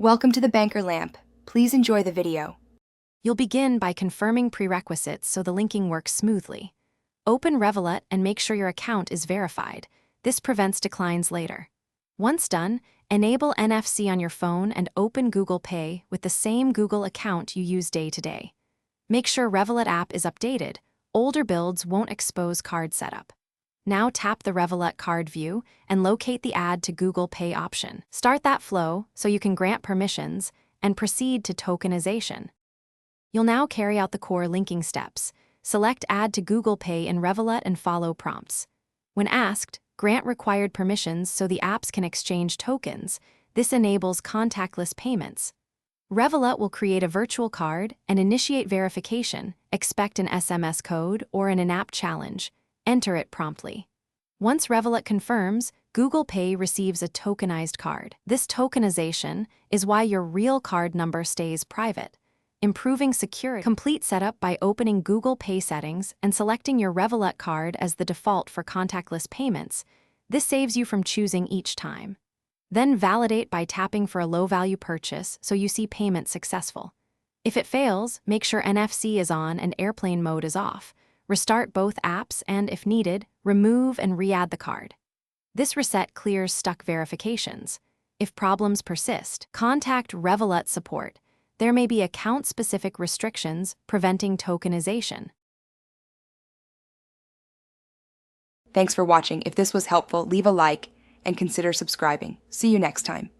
Welcome to the Banker Lamp. Please enjoy the video. You'll begin by confirming prerequisites so the linking works smoothly. Open Revolut and make sure your account is verified. This prevents declines later. Once done, enable NFC on your phone and open Google Pay with the same Google account you use day to day. Make sure Revolut app is updated. Older builds won't expose card setup. Now tap the Revolut card view and locate the Add to Google Pay option. Start that flow so you can grant permissions and proceed to tokenization. You'll now carry out the core linking steps. Select Add to Google Pay in Revolut and follow prompts. When asked, grant required permissions so the apps can exchange tokens. This enables contactless payments. Revolut will create a virtual card and initiate verification. Expect an SMS code or an in-app challenge. Enter it promptly. Once Revolut confirms, Google Pay receives a tokenized card. This tokenization is why your real card number stays private, improving security. Complete setup by opening Google Pay settings and selecting your Revolut card as the default for contactless payments. This saves you from choosing each time. Then validate by tapping for a low-value purchase so you see payment successful. If it fails, make sure NFC is on and airplane mode is off. Restart both apps and, if needed, remove and re-add the card. This reset clears stuck verifications. If problems persist, contact Revolut support. There may be account-specific restrictions preventing tokenization. Thanks for watching. If this was helpful, leave a like and consider subscribing. See you next time.